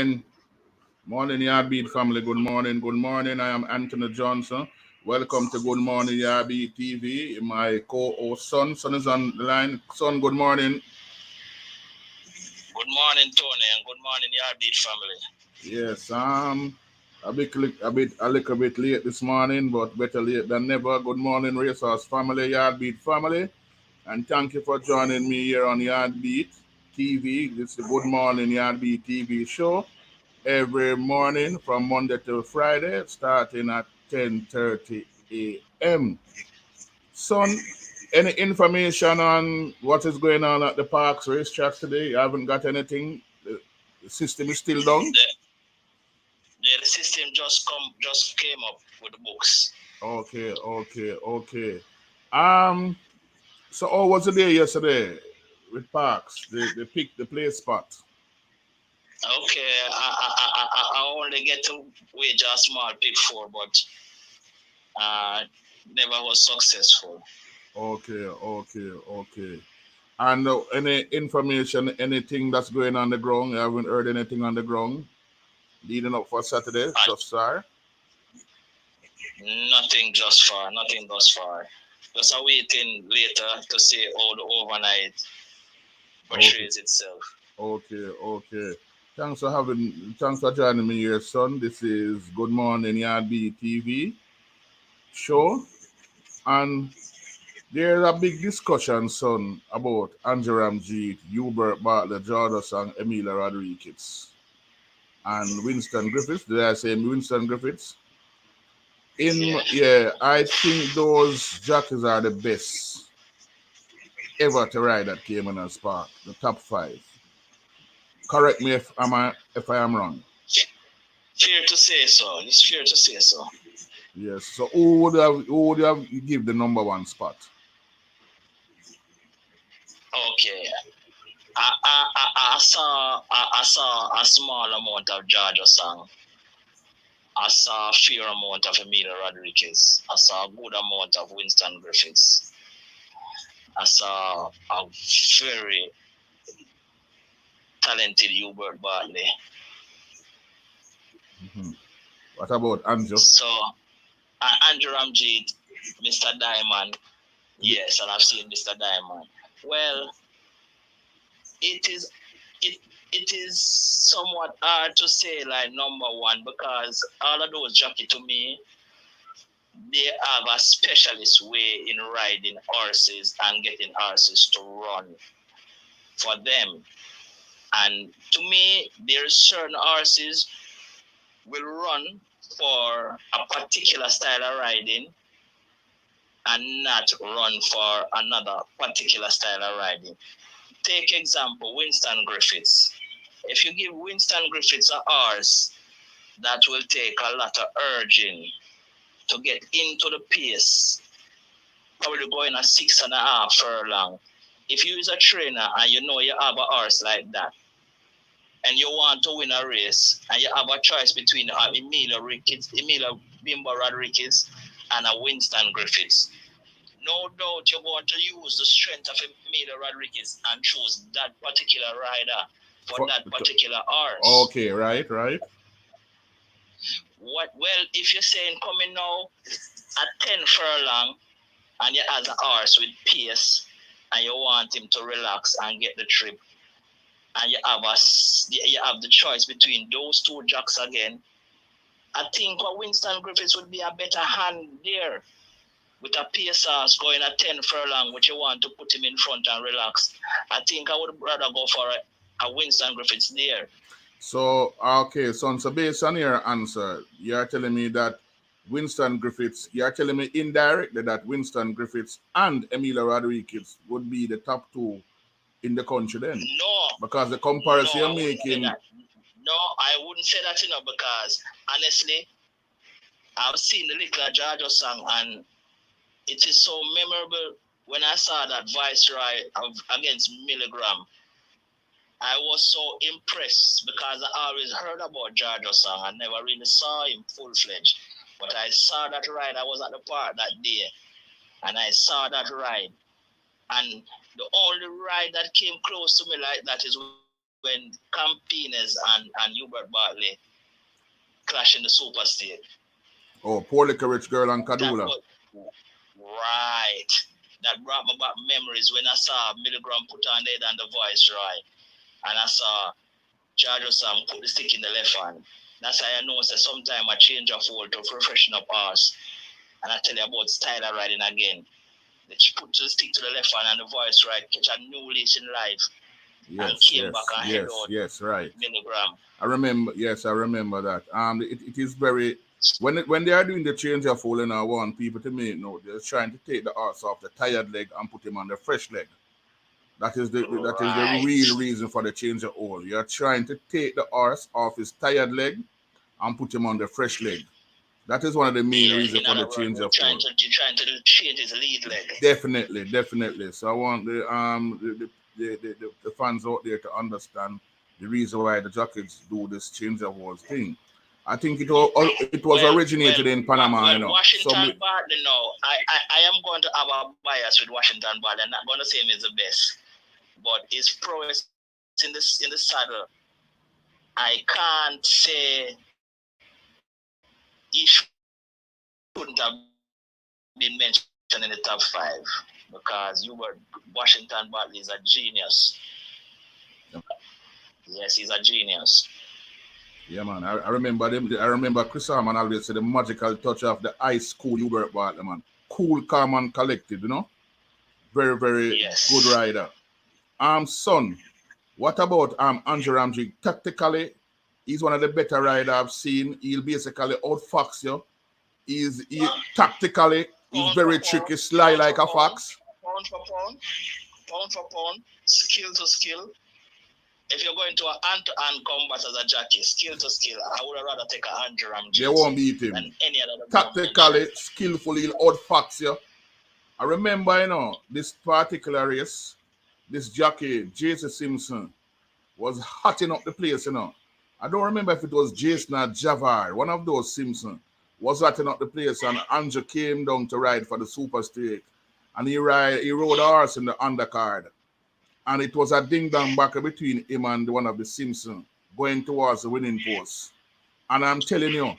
morning. Morning, Yard Beat family. Good morning. Good morning. I am Anthony Johnson. Welcome to Good Morning, Yard Beat TV. My co-host, Son. Son is on the line. Son, good morning. Good morning, Tony, and good morning, Yard Beat family. Yes, a little bit late this morning, but better late than never. Good morning, Racehorse family, Yard Beat family. And thank you for joining me here on Yard Beat TV. This is the Good Morning Yard Beat TV show every morning from Monday to Friday, starting at 10:30 a.m. Son, any information on what is going on at the Parks racetrack today? You haven't got anything? The system is still down? The system just came up with the books. Okay. Um, so how was the day yesterday with Parks? They picked the play spot. Okay, I only get to wage a small pick four, but never was successful. Okay. And any information, anything that's going on the ground? You haven't heard anything on the ground leading up for Saturday, just far? Nothing thus far. Just waiting later to see how the overnight portrays itself. Okay. Thanks for joining me here, son. This is Good Morning Yard Beat TV show. And there's a big discussion, son, about Andrew Ramjet, Hubert Bartlett, Jordan and Emilia Rodriguez. And Winston Griffiths. Did I say Winston Griffiths? I think those jockeys are the best ever to ride at Cayman Park, the top 5. Correct me if I am wrong. Fair to say so. It's fair to say so. Yes. So who would have give the number 1 spot? Okay. I saw a small amount of Georgia song. I saw a fair amount of Emilia Rodriguez. I saw a good amount of Winston Griffiths. I saw a very talented Hubert Bartley. Mm-hmm. What about Andrew? So, Andrew Ramjet, Mr. Diamond. Yes, and I've seen Mr. Diamond. Well, it is somewhat hard to say like number 1 because all of those jockeys to me, they have a specialist way in riding horses and getting horses to run for them. And to me, there are certain horses will run for a particular style of riding and not run for another particular style of riding. Take example, Winston Griffiths. If you give Winston Griffiths a horse that will take a lot of urging to get into the pace, probably going a 6.5 furlong. If you use a trainer and you know you have a horse like that, and you want to win a race, and you have a choice between Emilia Bimbo Rodriguez and a Winston Griffiths, no doubt you're going to use the strength of Emilia Rodriguez and choose that particular rider for that particular horse. Okay, right. Well, if you're saying coming now at 10 furlong and you have a horse with pace and you want him to relax and get the trip, and you have the choice between those 2 jocks again, I think Winston Griffiths would be a better hand there. With a pace horse going at 10 furlong, which you want to put him in front and relax, I think I would rather go for a Winston Griffiths there. So, okay, son, so based on your answer, you're telling me that Winston Griffiths, you're telling me indirectly that Winston Griffiths and Emilia Rodriguez would be the top 2 in the country then? No. Because the comparison you're making... No, I wouldn't say that, because honestly, I've seen the little Georgia song and it is so memorable. When I saw that Viceroy against Milligram, I was so impressed because I always heard about Georgia song. I never really saw him full-fledged. But I saw that ride. I was at the park that day, and I saw that ride. And the only ride that came close to me like that is when Campines and Hubert Bartley clash in the Super State. Oh, Poor Liquor Rich Girl and Kadula. Right. That brought me back memories when I saw Milligram put on the head and the voice, right? And I saw George Sam put the stick in the left hand. That's how I know that sometimes I change a fold to freshen up horse. And I tell you about style of riding again. That she put the stick to the left hand and the voice right, catch a new lease in life. Yes, and came back and head out yes, right. Milligram. I remember that. It is very when they are doing the change of foal, and I want people to make note, they're trying to take the horse off the tired leg and put him on the fresh leg. That is the real reason for the change of foal. You're trying to take the horse off his tired leg and put him on the fresh leg. That is one of the main reasons for the change of foal. You're trying to change his lead leg. Definitely. So I want the fans out there to understand the reason why the jockeys do this change of foal thing. I think it was originated in Panama. Washington Bartley, I am going to have a bias with Washington Bartley. I'm not going to say him is the best, but his prowess in the saddle, I can't say he shouldn't have been mentioned in the top 5 because Washington Bartley is a genius. Yes, he's a genius. Yeah, man. I remember them. I remember Chris Harman always said the magical touch of the high school Hubert Bartley, man. Cool, calm, and collected, Very, very good rider. Son, what about Andrew Ramjet? Tactically, he's one of the better riders I've seen. He'll basically outfox you. Tactically, he's very tricky, sly like a fox. Pound for pound, skill to skill. If you're going to an hand-to-hand combat as a jockey, skill to skill, I would rather take a Andrew Ramjet. They won't beat him. Than any other Tactically, skillfully, he'll outfox you. I remember, this particular race, this jockey, Jason Simpson, was hotting up the place, I don't remember if it was Jason or Javar, one of those Simpson, was hotting up the place, and Andrew came down to ride for the Super Stake. And he rode a horse in the undercard. And it was a ding-dong back between him and one of the Simpsons going towards the winning post. And I'm telling you,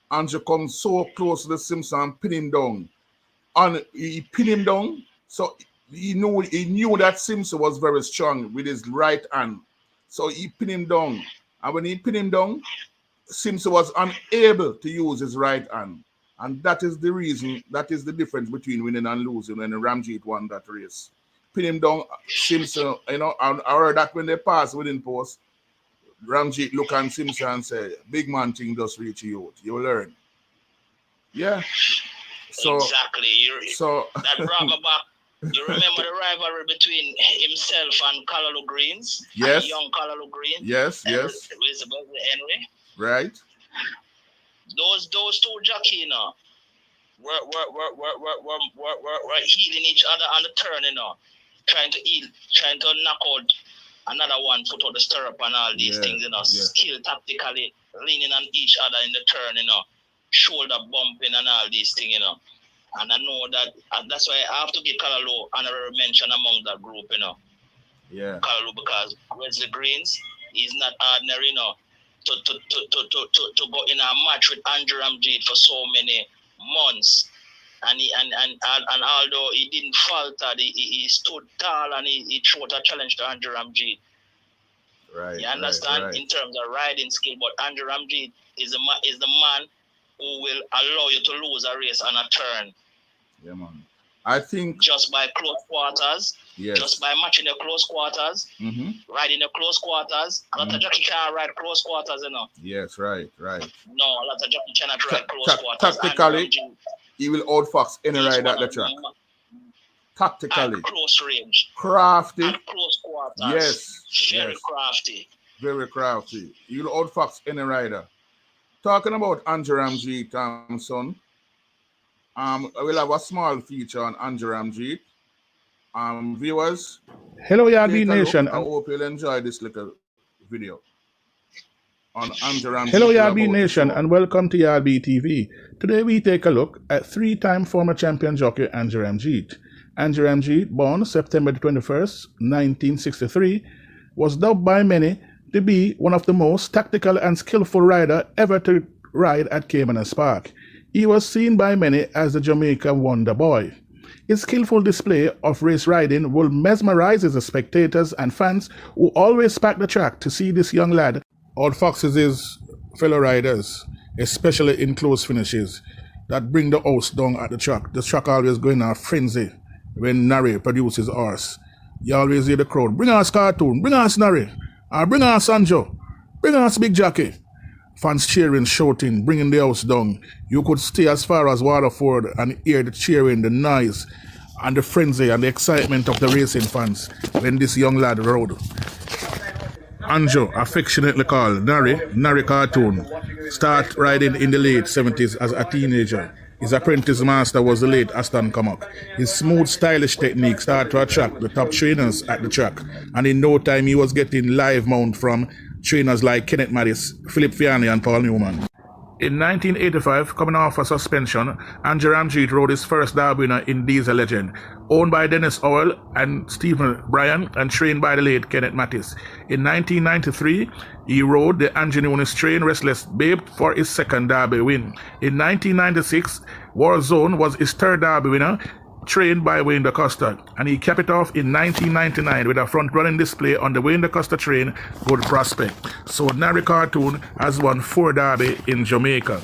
Andrew comes so close to the Simpson and pin him down. And he pinned him down. So he knew that Simpson was very strong with his right hand. So he pinned him down. And when he pinned him down, Simpson was unable to use his right hand. And that is the reason, that is the difference between winning and losing when Ramjet won that race. Pin him down, Simpson, I heard that when they passed winning post, Ramjet look at Simpson and say, big man thing just reach you out. You learn. Yeah. So exactly. That brought me back. You remember the rivalry between himself and Callaloo Greens? Yes. And young Callaloo Green? Yes. Elizabeth Henry. Right. Those two jockeys, were healing each other on the turn, trying to knock out another one, put out the stirrup and all these things, skill tactically, leaning on each other in the turn, shoulder bumping and all these things, And I know that's why I have to give Callaloo honorary mention among that group, Yeah. Callaloo, because Wesley Greens is not ordinary, to go in a match with Andrew Ramjet for so many months. And although he didn't falter, he stood tall and he threw a challenge to Andrew Ramjet. Right. You understand? Right. In terms of riding skill, but Andrew Ramjet is the man who will allow you to lose a race on a turn. Yeah, man. I think just by close quarters, just by matching the close quarters, riding the close quarters. A lot of jockey can't ride close quarters, Yes, right. No, a lot of jockey cannot ride close quarters. Tactically, he will outfox any rider at the track. Tactically. At close range. Crafty. At close quarters. Yes. Very crafty. Very crafty. He will outfox any rider. Talking about Andrew Ramjet, son. We'll have a small feature on Andrew Ramjet. Viewers. Hello, Yard Beat Nation. I hope you'll enjoy this little video on Andrew Ramjet. Hello, Yard Beat Nation, and welcome to Yard Beat TV. Today we take a look at 3-time former champion jockey Andrew Ramjet. Andrew Ramjet, born September 21st, 1963, was dubbed by many to be one of the most tactical and skillful rider ever to ride at Caymanas Park. He was seen by many as the Jamaica Wonder Boy. His skillful display of race riding will mesmerize the spectators and fans who always pack the track to see this young lad outfoxes his fellow riders, especially in close finishes that bring the house down at the track. The track always going on a frenzy when Nari produces horse. You always hear the crowd, bring us Cartoon, bring us Nari, or bring us Sanjo, bring us Big Jockey. Fans cheering, shouting, bringing the house down. You could stay as far as Waterford and hear the cheering, the noise, and the frenzy and the excitement of the racing fans when this young lad rode. Anjo, affectionately called Nari Cartoon, start riding in the late 70s as a teenager. His apprentice master was the late Aston Comack. His smooth, stylish technique started to attract the top trainers at the track, and in no time he was getting live mount from trainers like Kenneth Mattis, Philip Fiani, and Paul Newman. In 1985, coming off a suspension, Andrew Ramjet rode his first Derby winner in Diesel Legend, owned by Dennis Howell and Stephen Bryan and trained by the late Kenneth Mattis. In 1993, he rode the Angelino's train Restless Babe for his second Derby win. In 1996, Warzone was his third Derby winner, trained by Wayne DaCosta, and he capped it off in 1999 with a front-running display on the Wayne DaCosta train, Good Prospect. So Nari Cartoon has won 4 Derby in Jamaica.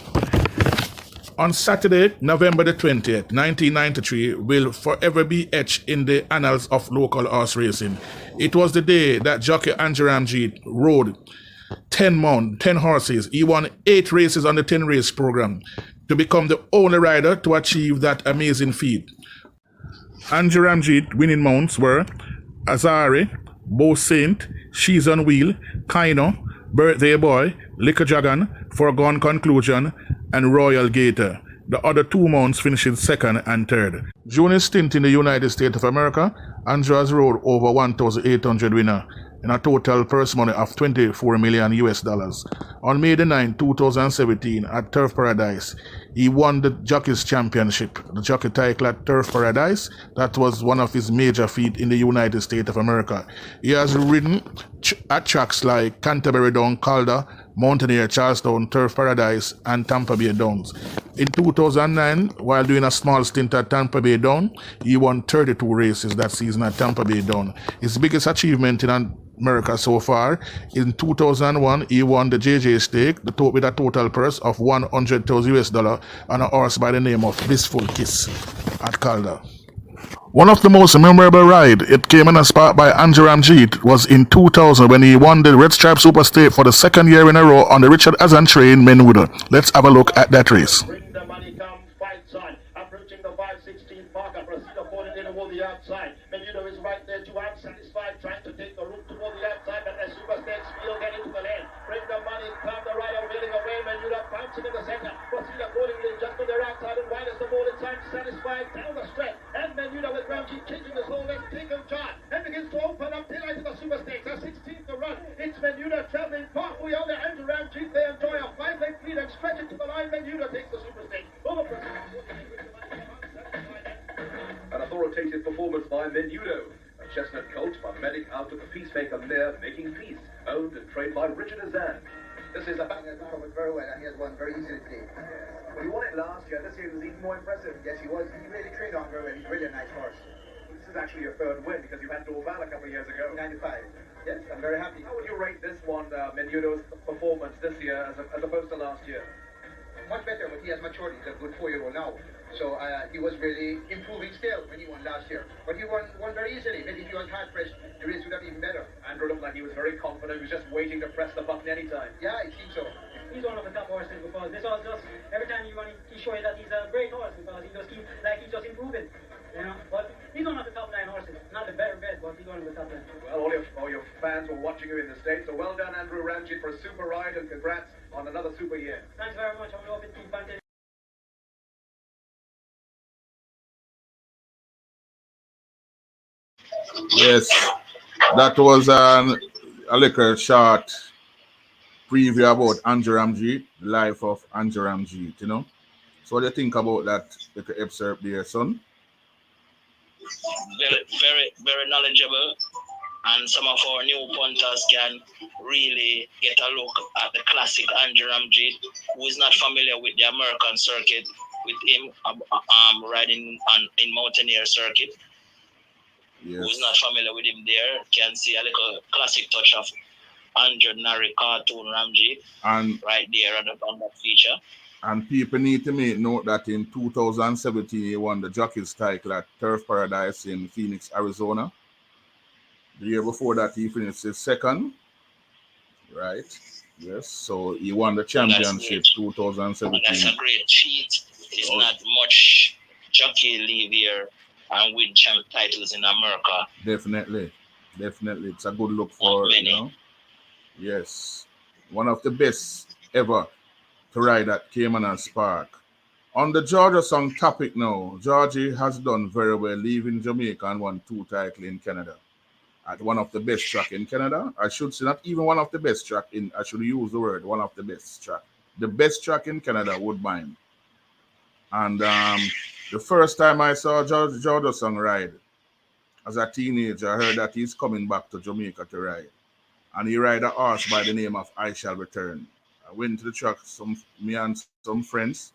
On Saturday, November the 20th, 1993, will forever be etched in the annals of local horse racing. It was the day that jockey Andrew Ramjet rode 10 horses. He won 8 races on the 10 race program to become the only rider to achieve that amazing feat. Andrew Ramjet winning mounts were Azari, Beau Saint, She's on Wheel, Kaino, Birthday Boy, Liquor Dragon, Foregone Conclusion, and Royal Gator. The other 2 mounts finishing second and third. During his stint in the United States of America, Andrew has rode over 1,800 winners in a total purse money of $24 million US. On May the 9th, 2017, at Turf Paradise, he won the Jockeys Championship, the jockey title at Turf Paradise. That was one of his major feats in the United States of America. He has ridden at tracks like Canterbury Down, Calder, Mountaineer, Charlestown, Turf Paradise, and Tampa Bay Downs. In 2009, while doing a small stint at Tampa Bay Down, he won 32 races that season at Tampa Bay Down. His biggest achievement in America so far, in 2001, he won the JJ Stake, with a total purse of $100,000 US on a horse by the name of Blissful Kiss at Calder. One of the most memorable rides it came in a spot by Andrew Ramjet was in 2000 when he won the Red Stripe Super Stake for the second year in a row on the Richard Hazan train, Menwuda. Let's have a look at that race. Bring the money, come fight side. Approaching the 516 marker, proceed according to the outside. Menudo is right there too unsatisfied, trying to take the route toward the outside, but as Super Stakes field get into the lane. Bring the money, come the rider wheeling away. Menudo pouncing in the center. Proceed accordingly, just to their outside and wide as the ball is satisfied down the stretch. And Menudo with Ramjet changing his whole left, take him charge, and begins to open up daylight to the Super Stakes. A 16th to run. It's Menudo traveling partway on the Andrew Ramjet. They enjoy a 5-length lead and stretch it to the line. Menudo takes the Super Stakes. Over. An authoritative performance by Menudo. A chestnut colt by Medic out of the Peacemaker mare Making Peace, owned and trained by Richard Hazan. This is a back has performed very well, and he has won very easily today. Well, he won it last year. This year was even more impressive. Yes, he was. He really trained on very well. He's really a nice horse. This is actually your third win because you had Dorval a couple of years ago. 95. Yes, I'm very happy. How would you rate this one, Menudo's performance this year as opposed to last year? Much better, but he has matured. He's a good 4-year-old now. So he was really improving still when he won last year. But he won very easily. Maybe if he was hard pressed, the race would have been better. Andrew looked like he was very confident. He was just waiting to press the button anytime. Yeah, it seems so. He's one of the top horses because this horse just every time you run, he shows that he's a great horse because he just keeps he's just improving, you know. But he's one of the top 9 horses, not the very best, but he's one of the top 9. Well, all your fans were watching you in the States, so well done, Andrew Ramjet, for a super ride, and congrats on another super year. Thanks very much. I'm hoping to keep continuing. Yes, that was a little short preview about Andrew Ramjet, the life of Andrew Ramjet, you know. So what do you think about that little excerpt there, son? Very, very, very knowledgeable. and some of our new punters can really get a look at the classic Andrew Ramjet, who is not familiar with the American circuit, with him riding in Mountaineer circuit. Yes. Who is not familiar with him there can see a little classic touch of 100 Nari cartoon Ramjet And right there on that feature. And people need to make note that in 2017 he won the jockeys title at Turf Paradise in Phoenix, Arizona. The year before that he finished his second. Right. Yes. So he won the championship 2017. That's a great feat. It's not much jockey leave here and win champ titles in America. Definitely. It's a good look for, Yes. One of the best ever to ride at Caymanas Park. On the Georgia song topic now, Georgie has done very well leaving Jamaica and won 2 titles in Canada. At one of the best track in Canada. I should say not even one of the best track in, I should use the word one of the best track. The best track in Canada, Woodbine. And the first time I saw Georgia song ride, as a teenager, I heard that he's coming back to Jamaica to ride. And he ride a horse by the name of I Shall Return. I went to the track, me and some friends.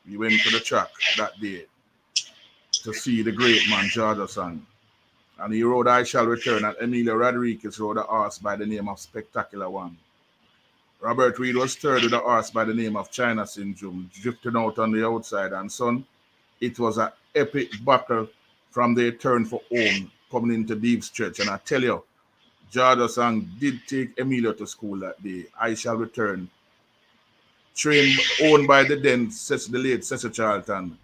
We went to the track that day to see the great man, Georgia Song. And he rode I Shall Return, and Emilio Rodriguez rode a horse by the name of Spectacular One. Robert Reed was third with a horse by the name of China Syndrome, drifting out on the outside. And son, it was an epic battle from their turn for home, coming into deep stretch. And I tell you, Georgia Song did take Emilio to school that day. I Shall Return. Trained, owned by the late Cecil Charlton,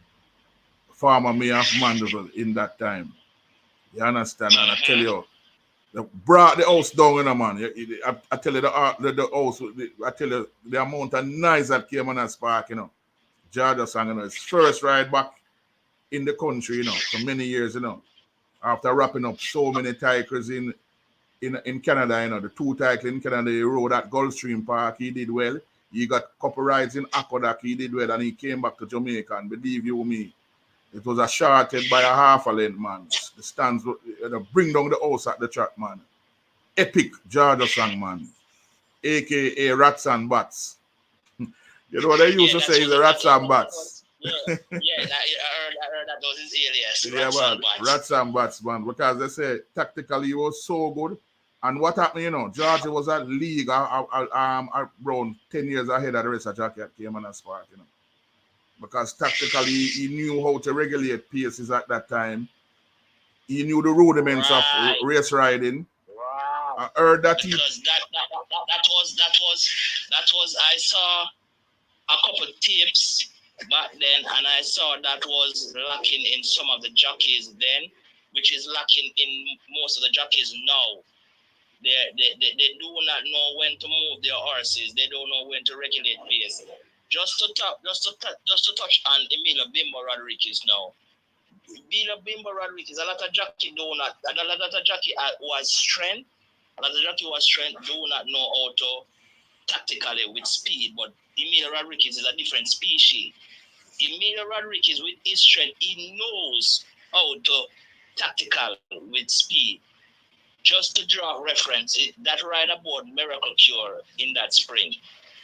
former mayor of Mandeville in that time. You understand? And I tell you, they brought the house down, man. I tell you, the house, I tell you, the amount of noise that came on that Park, Georgia Song, his first ride back in the country, for many years, after wrapping up so many titles in Canada, the 2 titles in Canada, he rode at Gulfstream Park, he did well. He got a couple rides in Aqueduct, he did well, and he came back to Jamaica, and believe you me, it was a short head by a half a length, man. The stands bring down the house at the track, man. Epic Georgia Song, man. A.K.A. Rats and Bats. You know what they used to say is the Rats and Bats. I heard that was his alias. Yeah, man. Rats and Bats, man. Because they say tactically he was so good. And what happened, Georgia was a league around 10 years ahead of the rest of jockey at Caymanas Park, Because tactically he knew how to regulate paces at that time. He knew the rudiments of race riding. Wow. I heard that because that was I saw a couple tips back then, and I saw that was lacking in some of the jockeys then, which is lacking in most of the jockeys now. They do not know when to move their horses. They don't know when to regulate pace. Just to touch on Emilio Bimbo Rodriguez now. Emilio Bimbo Rodriguez, a lot of jockey do not. A lot of jockey was strength. A lot of jockey was strength do not know how to tactically with speed. But Emilio Rodriguez is a different species. Emilio Rodriguez with his strength, he knows how to tactical with speed. Just to draw reference, that ride aboard Miracle Cure in that spring.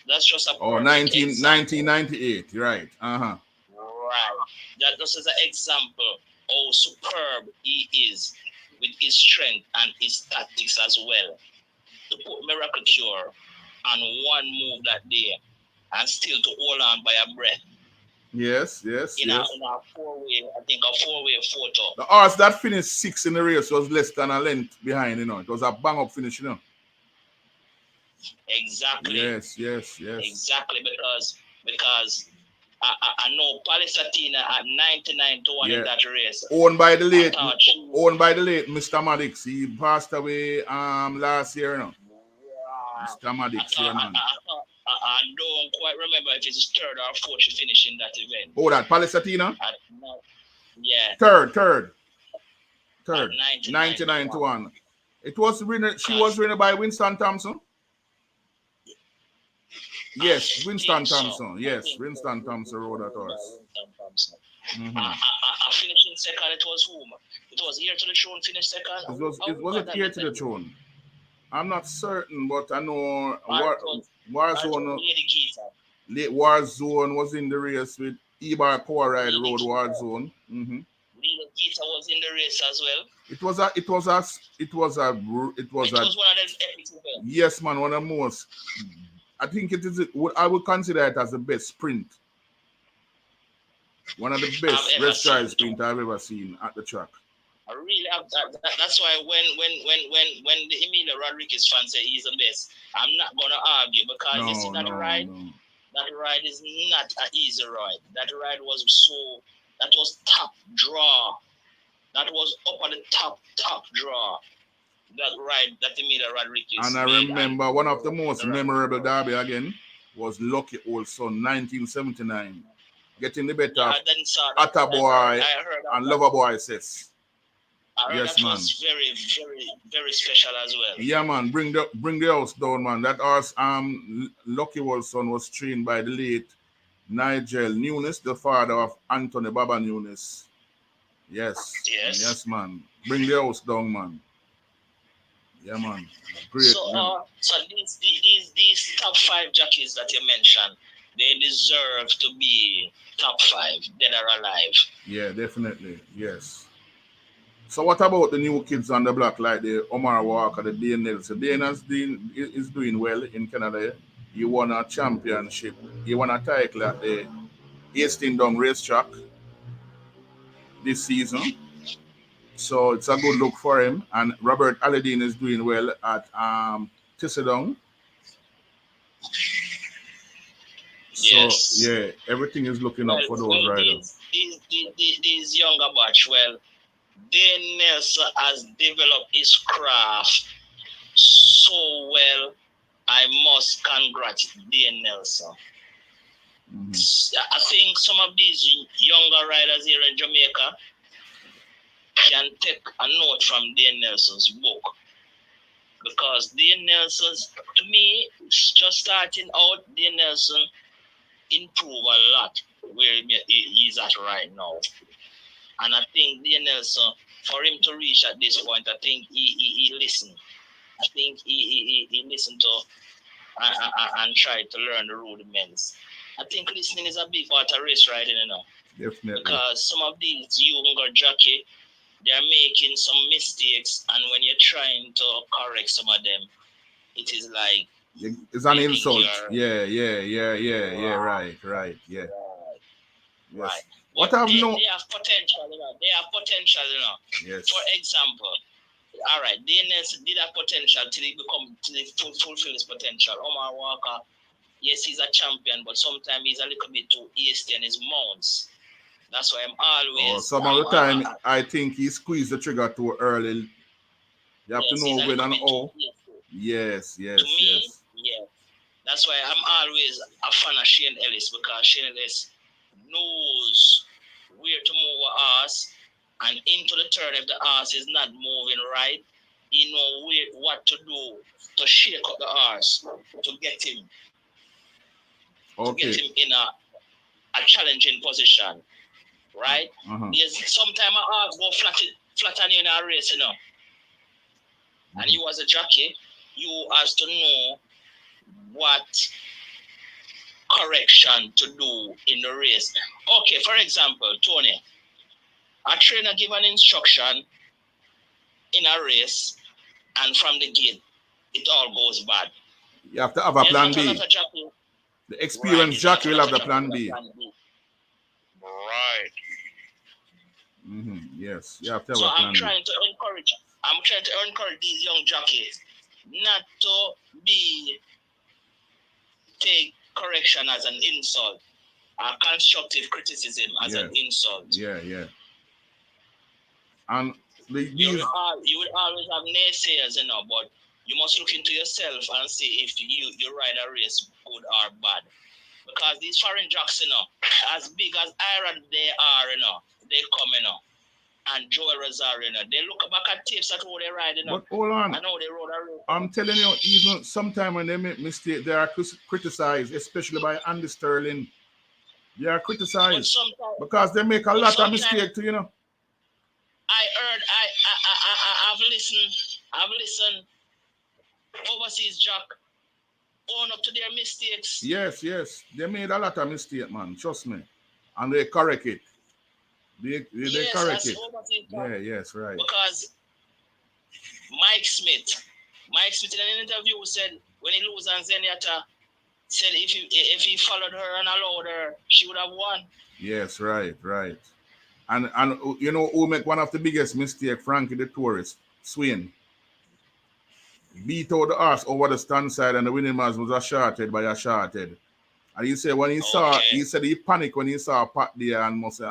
That's just a 1998, right. Right. That just as an example how superb he is with his strength and his tactics as well. To put Miracle Cure on one move that day and still to hold on by a breath. Yes. In a four-way, I think a four-way photo. The horse that finished 6th in the race was less than a length behind, It was a bang-up finish, Exactly. Yes. Exactly, because I know Palisatina at 99-1 in that race. Owned by the late Mr. Maddox. He passed away last year, Mr. Maddox, man. I don't quite remember if it's 3rd or 4th she finished in that event. Oh, that Palisatina? Yeah. Third. 99-1. It was winner. She was winner by Winston Thompson. Yes, Winston Thompson. Yes, Winston Thompson rode that horse. I finished in finished second, it was whom? It was Heir to the Throne finished second. It was it Heir to the Throne? I'm not certain, but I know Warzone. Warzone was in the race with Ebar Power Ride Road Warzone. Lady Gita was in the race as well. It was one of the epic. Yes, man, one of the most. I think I would consider it as the best sprint. One of the best race trial sprint I've ever seen at the track. I really have that's why when the Emilio Rodriguez fans say he's the best, I'm not gonna argue because you see that ride is not an easy ride. That ride was top draw. That was up on the top draw. That ride that Emilio Rodriguez. And I remember one of the most memorable derby again was Lucky Old Son 1979. Getting the better of Attaboy and Loverboy says. Yes, that man. Was very, very, very special as well. Yeah, man. Bring the house down, man. That horse, Lucky Old Son was trained by the late Nigel Nunes, the father of Anthony Baba Nunes. Yes, man. Bring the house down, man. Yeah, man. Great. So these top 5 jockeys that you mentioned, they deserve to be top 5, dead or alive. Yeah, definitely. Yes. So what about the new kids on the block, like the Omar Walker, the Dane Nelson? Dane is doing well in Canada. He won a championship. He won a title at the Hastings Down racetrack this season. So it's a good look for him. And Robert Alladine is doing well at Tissadong. Yes. So yeah, everything is looking up for those riders. These younger batch, Dane Nelson has developed his craft so well. I must congratulate Dane Nelson. I think some of these younger riders here in Jamaica can take a note from Dane Nelson's book. Because Dane Nelson, to me, just starting out, Dane Nelson improved a lot where he's at right now. And I think Dane Nelson, for him to reach at this point, I think he listened. I think he listened to and tried to learn the rudiments. I think listening is a big part of race riding, Definitely. Because some of these younger jockeys, they're making some mistakes, and when you're trying to correct some of them, it is like it's an insult. Yeah, right. Yes. Right. What they have have potential, They have potential, Yes. For example, all right, Dane Nelson did have potential till he fulfill his potential. Omar Walker, yes, he's a champion, but sometimes he's a little bit too hasty on his mounts. That's why I'm always. Some of the time, I think he squeezed the trigger too early. You have to know when and how. Yes. To me, yeah. That's why I'm always a fan of Shane Ellis, because Shane Ellis knows where to move a horse, and into the turn if the horse is not moving right, he knows what to do to shake up the horse to get him. Okay. To get him in a challenging position. Right? There's sometimes a horse go flat on you in a race, And you as a jockey, you have to know what correction to do in the race. Okay, for example, Tony, a trainer give an instruction in a race, and from the gate, it all goes bad. You have to have a plan B. The experienced jockey will have the plan B. Right. Yes, you have to have so a plan I'm trying to encourage these young jockeys not to take correction as an insult, or constructive criticism as an insult. Yeah. And you will always have naysayers, but you must look into yourself and see if you ride a race good or bad. Because these foreign jocks, as big as Iron they are, they come, and Joel Rosario, they look back at tapes at how they ride, But hold on. I know they rode a race. I'm telling you, even sometimes when they make mistakes, they are criticized, especially by Andy Sterling. They are criticized because they make a lot of mistakes too, I heard, I've listened overseas jock own up to their mistakes. Yes, they made a lot of mistake, man. Trust me, and they correct it. They Yes, correct that's it. overseas jock. Yeah, yes, right. Because Mike Smith in an interview said when he lose on Zenyatta, said if he followed her and allowed her, she would have won. Yes, right. And you know who make one of the biggest mistake? Frankie the Tourist, Swain. Beat out the horse over the stand side and the winning man was a shorted by a shorted. And he said when he saw, he said he panicked when he saw Pat there and must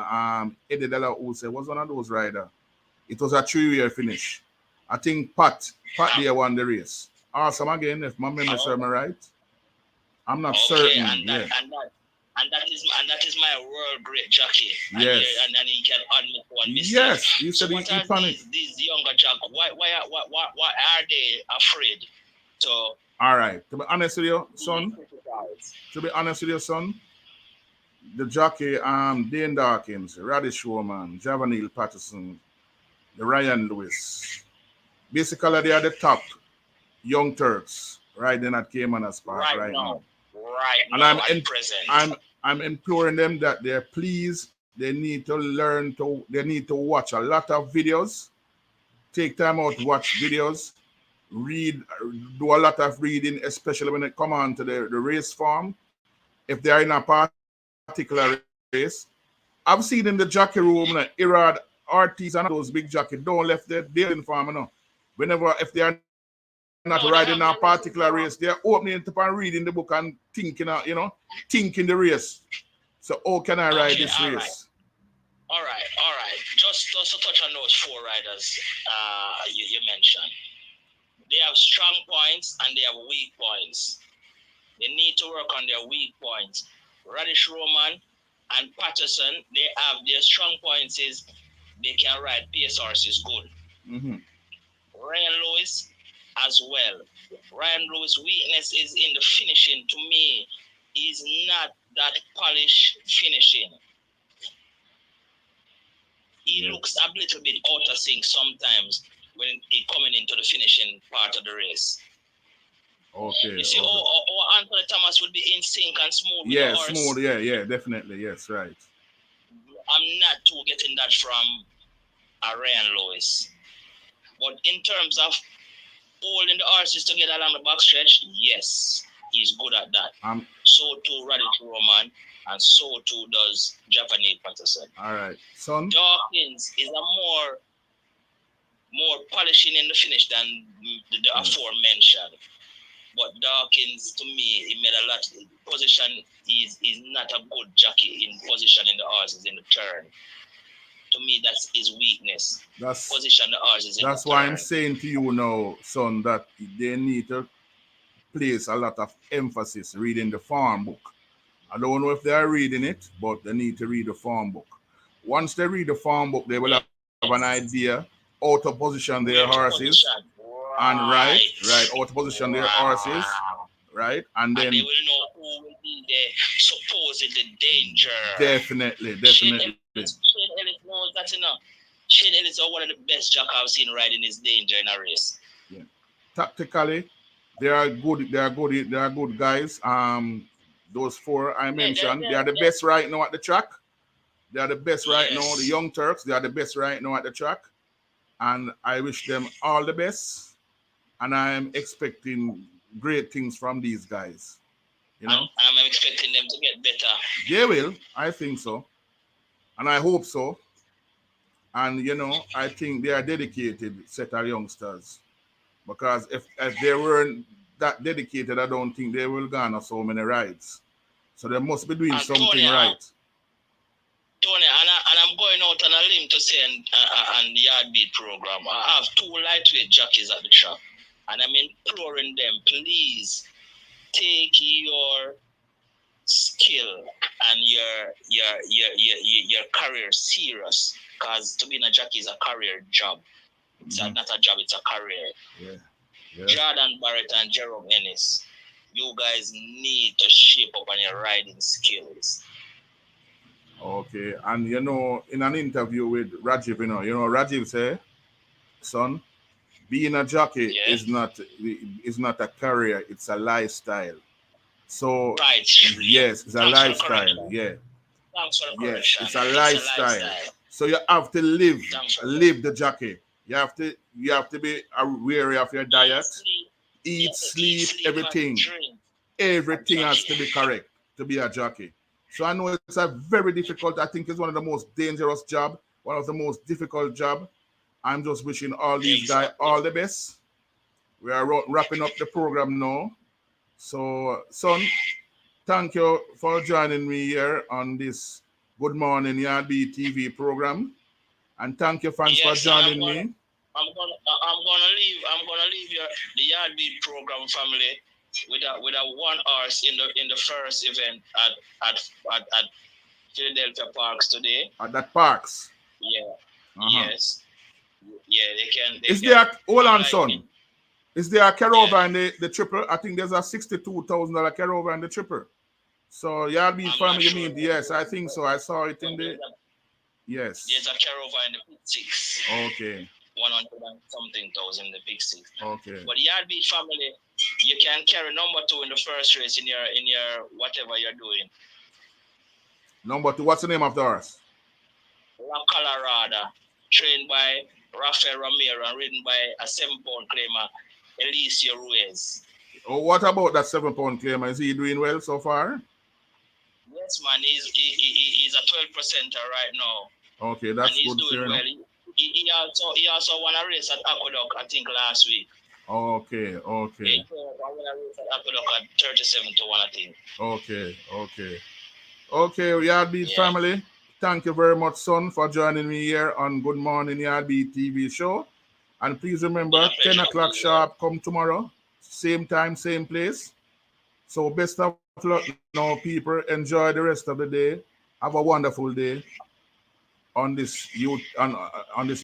Eddie Della who said was one of those rider. It was a 3-year finish. I think Pat there won the race. Awesome again, if my memory serves me right. I'm not certain. And that is my world great jockey. Yes. And he can admit one mistake. Yes, you said so he panicked. These younger jock, why are they afraid to? All right. To be honest with you, son. The jockey Dane Dawkins, Radish Woman, Javanil Patterson, the Ryan Lewis. Basically, they are the top young Turks riding at Caymanas Park right now. Right and now, I'm imploring them that they need to learn they need to watch a lot of videos, take time out to watch videos, read, do a lot of reading, especially when it come on to the race form. If they are in a particular race, I've seen in the jockey room that Irad, Ortiz, and those big jockeys don't left their dealing farm, you know. Whenever if they are not riding a particular race, they're opening it up and reading the book and thinking, thinking the race. So how can I ride this race? All right. Just to touch on those 4 riders you mentioned. They have strong points and they have weak points. They need to work on their weak points. Radish Roman and Patterson, they have their strong points is they can ride pace horses good. Mm-hmm. Ryan Lewis as well. Ryan Lewis' weakness is in the finishing. To me, is not that polished finishing. He looks a little bit out of sync sometimes when he coming into the finishing part of the race. Okay. You see, Anthony Thomas would be in sync and smooth. Yeah, smooth. Yeah, definitely. Yes, right. I'm not too getting that from Ryan Lewis. But in terms of holding the horses together along the backstretch, yes, he's good at that. So too Radish Roman, and so too does Japanese Patterson. All right, son. Dawkins is a more polishing in the finish than the aforementioned. But Dawkins, to me, he made a lot. Position is not a good jockey in positioning the horses in the turn. To me, that's his weakness. Position the horses in the turn. That's why I'm saying to you now, son, that they need to place a lot of emphasis reading the farm book. I don't know if they are reading it, but they need to read the farm book. Once they read the farm book, they will have an idea how to position their horses. And right, how to position their horses, right? And then they will know who will be the supposed danger. Definitely. Shane Ellis knows that, Shane Ellis is one of the best jocks I've seen riding his danger in a race. Yeah. Tactically, they are good guys. Those 4 I mentioned, they are the best right now at the track. They are the best right now. The young Turks, they are the best right now at the track. And I wish them all the best. And I'm expecting great things from these guys. I'm expecting them to get better. They will. I think so. And I hope so. And, I think they are dedicated set of youngsters. Because if they weren't that dedicated, I don't think they will garner so many rides. So they must be doing something right. Tony, and I'm going out on a limb to say on the Yard Beat program, I have 2 lightweight jockeys at the track. And I'm imploring them, please take your skill and your career serious. Because to be a jockey is a career job. It's not a job, it's a career. Yeah. Jordan Barrett and Jerome Ennis, you guys need to shape up on your riding skills. Okay. And you know, in an interview with Rajiv, Rajiv say, son, being a jockey Yeah. is not a career, it's a lifestyle. So Right. Yeah. yes, it's a Thanks for the lifestyle. correction. Yeah. Thanks for the Yes, correction. it's a It's a lifestyle. lifestyle. So you have to Thanks for live the jockey. You have to be wary of your diet, sleep. eat, Yeah, eat, sleep, sleep, and everything. drink. Everything has to Jockey. be correct to be a jockey. So I know it's a very difficult. I think it's one of the most dangerous job, one of the most difficult job. I'm just wishing all these guys Exactly. all the best. We are wrapping up the program now. So, son, thank you for joining me here on this Good Morning Yard Beat TV program, and thank you, fans, for Yes, and joining me. I'm gonna leave your the Yard Beat program family with a 1 horse in the first event at Philadelphia Parks today. At that Parks. Yeah. Uh-huh. Yes. Yeah, Is there, hold on, like son. Is there a yeah. carryover in the triple? I think there's a $62,000 carryover in the triple. So Yard Beat I'm not family, you sure. mean? Yes, I think so. I saw it in the. There's Yes. a carryover in the pick six. Okay. 100 and something thousand in the pick six. Okay. But the Yard Beat family, you can carry number 2 in the first race in your whatever you're doing. Number 2, what's the name of the horse? La Colorado, trained by Rafael Romero and ridden by a 7-pound claimer, Alicia Ruiz. Oh, what about that 7-pound claimer? Is he doing well so far? Yes, man, he's a 12%er right now. Okay, that's and he's good. doing well. He also won a race at Aqueduct, I think, last week. Okay. He won a race at Aqueduct at 37-1, I think. Okay, Yard Beat family. Thank you very much, son, for joining me here on Good Morning Yard Beat TV Show. And please remember, 10 o'clock sharp, come tomorrow. Same time, same place. So best of luck now, people. Enjoy the rest of the day. Have a wonderful day on this youth on this